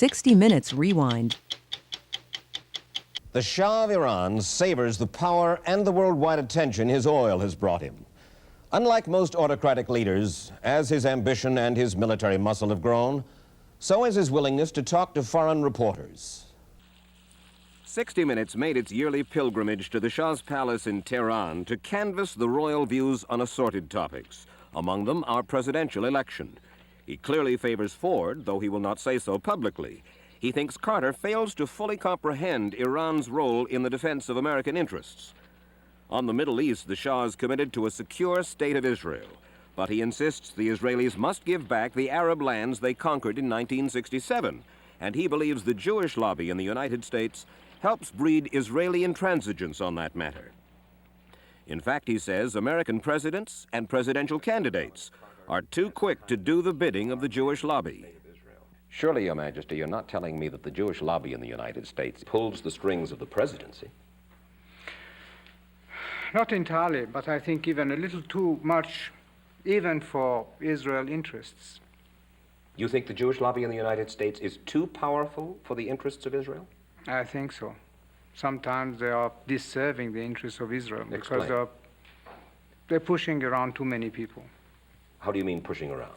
60 Minutes Rewind. The Shah of Iran savors the power and the worldwide attention his oil has brought him. Unlike most autocratic leaders, as his ambition and his military muscle have grown, so is his willingness to talk to foreign reporters. 60 Minutes made its yearly pilgrimage to the Shah's palace in Tehran to canvass the royal views on assorted topics, among them our presidential election. He clearly favors Ford, though he will not say so publicly. He thinks Carter fails to fully comprehend Iran's role in the defense of American interests. On the Middle East, the Shah is committed to a secure state of Israel, but he insists the Israelis must give back the Arab lands they conquered in 1967, and he believes the Jewish lobby in the United States helps breed Israeli intransigence on that matter. In fact, he says American presidents and presidential candidates are too quick to do the bidding of the Jewish lobby. Surely, Your Majesty, you're not telling me that the Jewish lobby in the United States pulls the strings of the presidency? Not entirely, but I think even a little too much, even for Israel interests. You think the Jewish lobby in the United States is too powerful for the interests of Israel? I think so. Sometimes they are disserving the interests of Israel because they're pushing around too many people. How do you mean pushing around?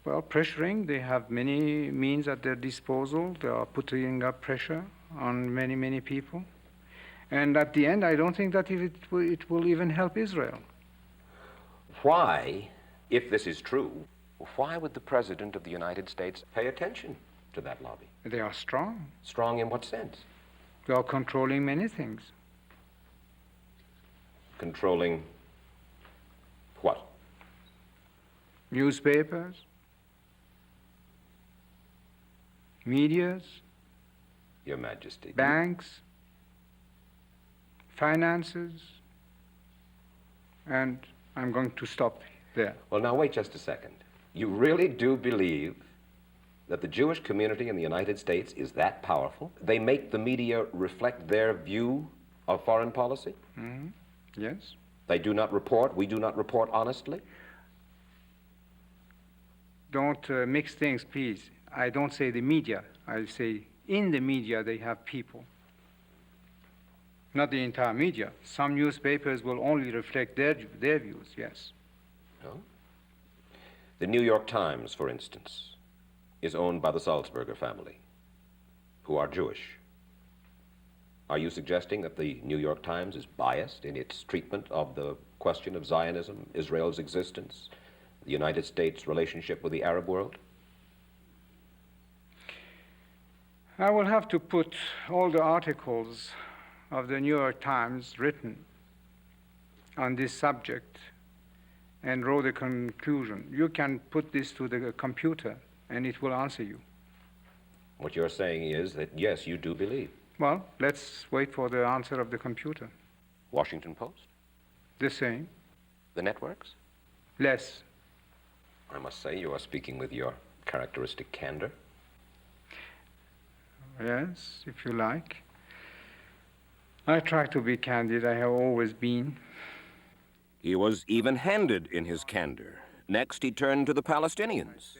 Well, pressuring. They have many means at their disposal. They are putting up pressure on many, many people. And at the end, I don't think that it will even help Israel. Why, if this is true, why would the President of the United States pay attention to that lobby? They are strong. Strong in what sense? They are controlling many things. Controlling what? Newspapers, medias, Your Majesty. banks, finances, and I'm going to stop there. Well, now wait just a second. You really do believe that the Jewish community in the United States is that powerful? They make the media reflect their view of foreign policy? Mm-hmm. Yes. They do not report, we do not report honestly? Don't mix things, please. I don't say the media. I say in the media they have people. Not the entire media. Some newspapers will only reflect their views, yes. No? The New York Times, for instance, is owned by the Salzburger family, who are Jewish. Are you suggesting that the New York Times is biased in its treatment of the question of Zionism, Israel's existence, the United States' relationship with the Arab world? I will have to put all the articles of the New York Times written on this subject and draw the conclusion. You can put this to the computer and it will answer you. What you're saying is that, yes, you do believe. Well, let's wait for the answer of the computer. Washington Post? The same. The networks? Less. I must say you are speaking with your characteristic candor. Yes, if you like. I try to be candid. I have always been. He was even-handed in his candor. Next, he turned to the Palestinians.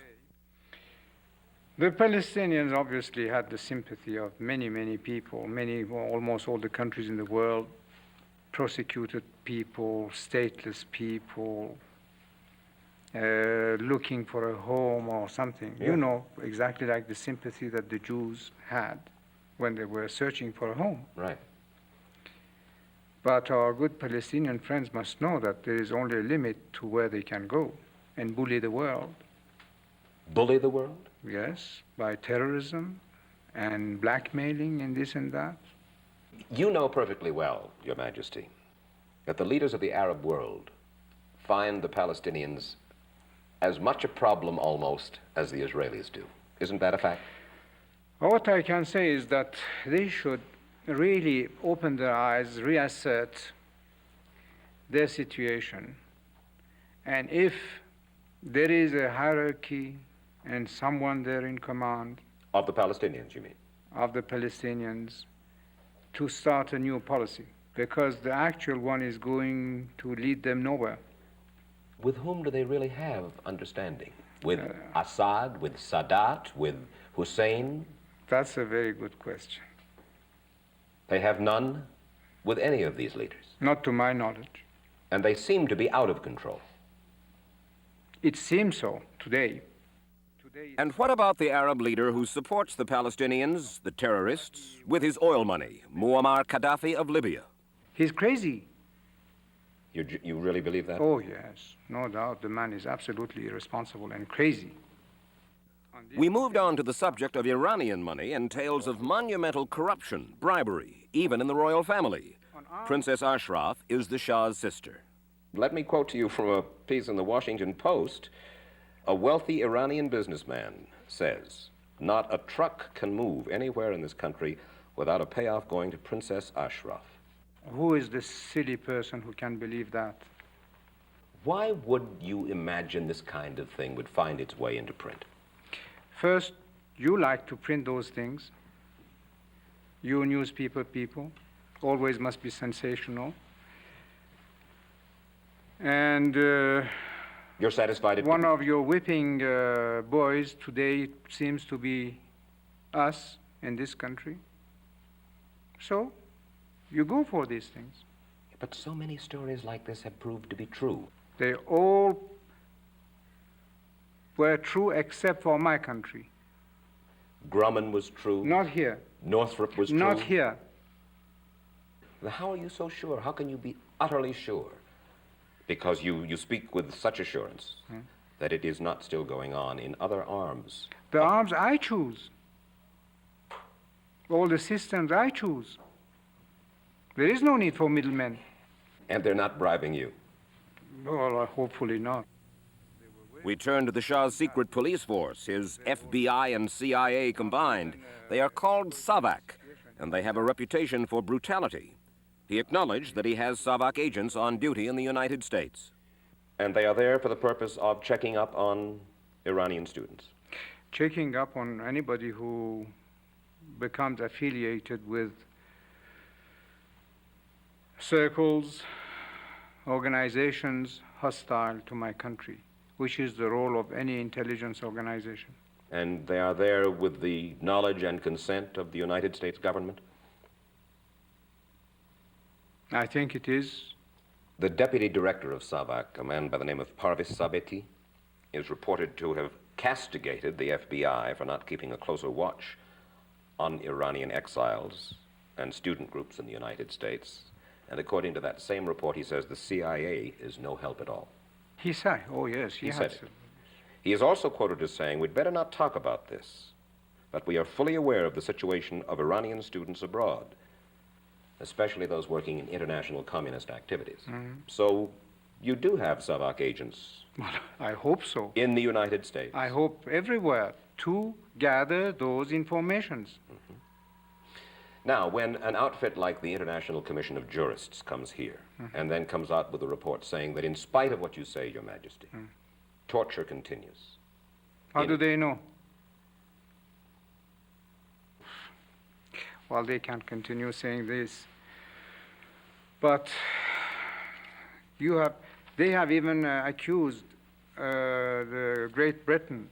The Palestinians obviously had the sympathy of many, many people, almost all the countries in the world, persecuted people, stateless people, looking for a home or something. Yeah. You know, exactly like the sympathy that the Jews had when they were searching for a home. Right. But our good Palestinian friends must know that there is only a limit to where they can go and bully the world. Bully the world? Yes, by terrorism and blackmailing and this and that. You know perfectly well, Your Majesty, that the leaders of the Arab world find the Palestinians as much a problem almost as the Israelis do. Isn't that a fact? What I can say is that they should really open their eyes, reassert their situation. And if there is a hierarchy and someone there in command Of the Palestinians, you mean? of the Palestinians, to start a new policy, because the actual one is going to lead them nowhere. With whom do they really have understanding? With Assad, with Sadat, with Hussein? That's a very good question. They have none with any of these leaders. Not to my knowledge. And they seem to be out of control. It seems so today. And what about the Arab leader who supports the Palestinians, the terrorists, with his oil money, Muammar Gaddafi of Libya? He's crazy. You really believe that? Oh, yes. No doubt the man is absolutely irresponsible and crazy. We moved on to the subject of Iranian money and tales of monumental corruption, bribery, even in the royal family. Princess Ashraf is the Shah's sister. Let me quote to you from a piece in the Washington Post. A wealthy Iranian businessman says, "Not a truck can move anywhere in this country without a payoff going to Princess Ashraf." Who is this silly person who can believe that? Why would you imagine this kind of thing would find its way into print? First, you like to print those things. You newspaper people always must be sensational. And You're satisfied? one of your whipping boys today seems to be us in this country. So, you go for these things. But so many stories like this have proved to be true. They all were true except for my country. Grumman was true. Not here. Northrop was true. Not here. How are you so sure? How can you be utterly sure? Because you speak with such assurance that it is not still going on in other arms. The arms I choose. All the systems I choose. There is no need for middlemen. And they're not bribing you. Well, hopefully not. We turn to the Shah's secret police force, his FBI and CIA combined. They are called SAVAK, and they have a reputation for brutality. He acknowledged that he has SAVAK agents on duty in the United States. And they are there for the purpose of checking up on Iranian students. Checking up on anybody who becomes affiliated with circles, organizations hostile to my country, which is the role of any intelligence organization. And they are there with the knowledge and consent of the United States government? I think it is. The deputy director of SAVAK, a man by the name of Parvis Sabeti, is reported to have castigated the FBI for not keeping a closer watch on Iranian exiles and student groups in the United States. And according to that same report, he says the CIA is no help at all. He said, oh yes, he said it. He is also quoted as saying, "We'd better not talk about this, but we are fully aware of the situation of Iranian students abroad, especially those working in international communist activities." So you do have SAVAK agents. Well, I hope so. In the United States. I hope everywhere to gather those informations. Now, when an outfit like the International Commission of Jurists comes here and then comes out with a report saying that in spite of what you say, Your Majesty, torture continues. How do they know? Well, they can't continue saying this. But they have even accused the Great Britain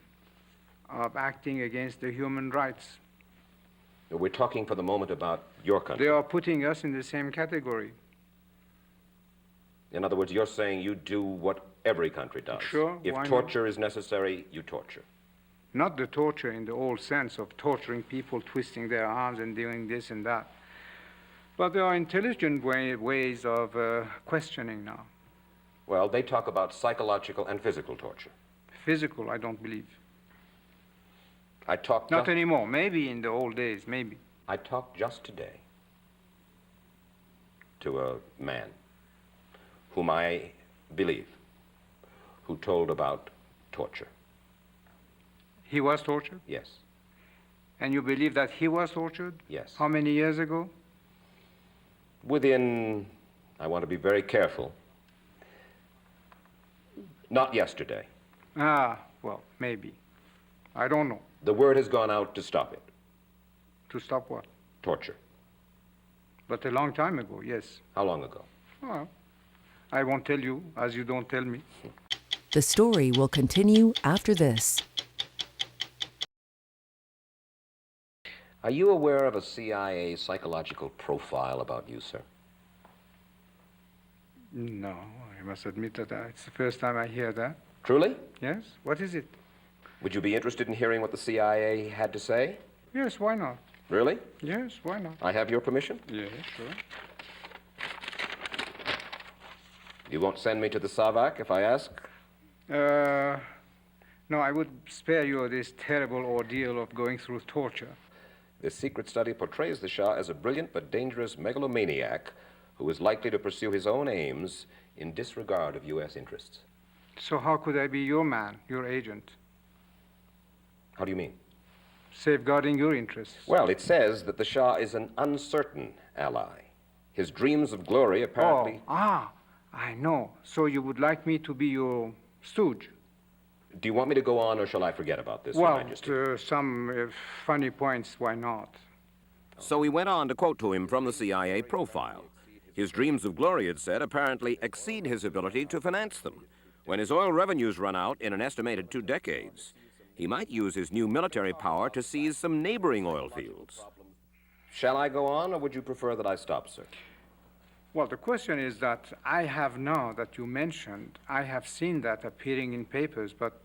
of acting against the human rights. We're talking for the moment about your country. They are putting us in the same category. In other words, you're saying you do what every country does. Sure. If torture is necessary, you torture. Not the torture in the old sense of torturing people, twisting their arms and doing this and that. But there are intelligent ways of questioning now. Well, they talk about psychological and physical torture. Physical, I don't believe. Not anymore. Maybe in the old days, maybe. I talked just today to a man whom I believe, who told about torture. He was tortured? Yes. And you believe that he was tortured? Yes. How many years ago? Within, I want to be very careful, not yesterday. Ah, well, maybe. I don't know. The word has gone out to stop it. To stop what? Torture. But a long time ago, yes. How long ago? Well, I won't tell you, as you don't tell me. The story will continue after this. Are you aware of a CIA psychological profile about you, sir? No, I must admit that it's the first time I hear that. Truly? Yes? What is it? Would you be interested in hearing what the CIA had to say? Yes, why not? Really? Yes, why not? I have your permission? Yes, sure. You won't send me to the Savak if I ask? No, I would spare you this terrible ordeal of going through torture. This secret study portrays the Shah as a brilliant but dangerous megalomaniac who is likely to pursue his own aims in disregard of U.S. interests. So how could I be your man, your agent, How do you mean? safeguarding your interests? Well, it says that the Shah is an uncertain ally. His dreams of glory apparently... I know. So you would like me to be your stooge? Do you want me to go on, or shall I forget about this, Your Well, Majesty? some funny points, why not? So he went on to quote to him from the CIA profile. His dreams of glory, it said, apparently exceed his ability to finance them. When his oil revenues run out in an estimated 2 decades, he might use his new military power to seize some neighboring oil fields. Shall I go on, or would you prefer that I stop, sir? Well, the question is that I have now that you mentioned, I have seen that appearing in papers, but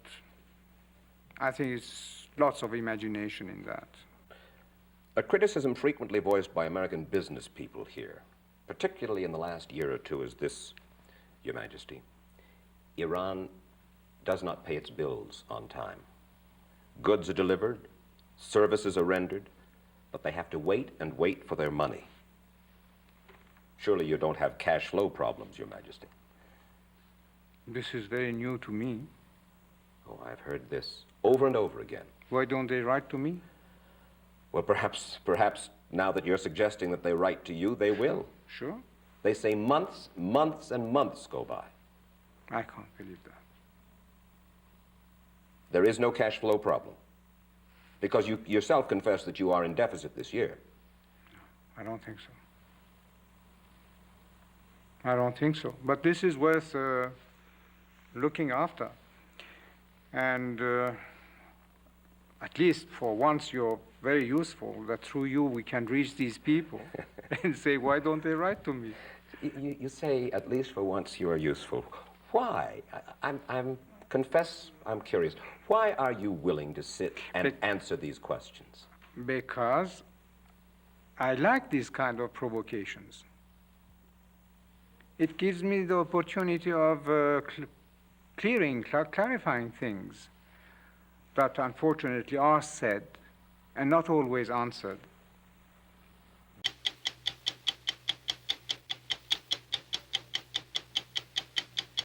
I think it's lots of imagination in that. A criticism frequently voiced by American business people here, particularly in the last year or two, is this, Your Majesty. Iran does not pay its bills on time. Goods are delivered, services are rendered, but they have to wait and wait for their money. Surely you don't have cash flow problems, Your Majesty. This is very new to me. Oh, I've heard this over and over again. Why don't they write to me? Well, perhaps now that you're suggesting that they write to you, they will. Sure. They say months and months go by. I can't believe that. There is no cash flow problem, because you yourself confess that you are in deficit this year. I don't think so. I don't think so. But this is worth looking after. And at least for once you're very useful, that through you we can reach these people and say, why don't they write to me? You say, at least for once, you are useful. Why? I'm curious. Why are you willing to sit and answer these questions? Because I like these kind of provocations. It gives me the opportunity of clarifying things that unfortunately are said and not always answered.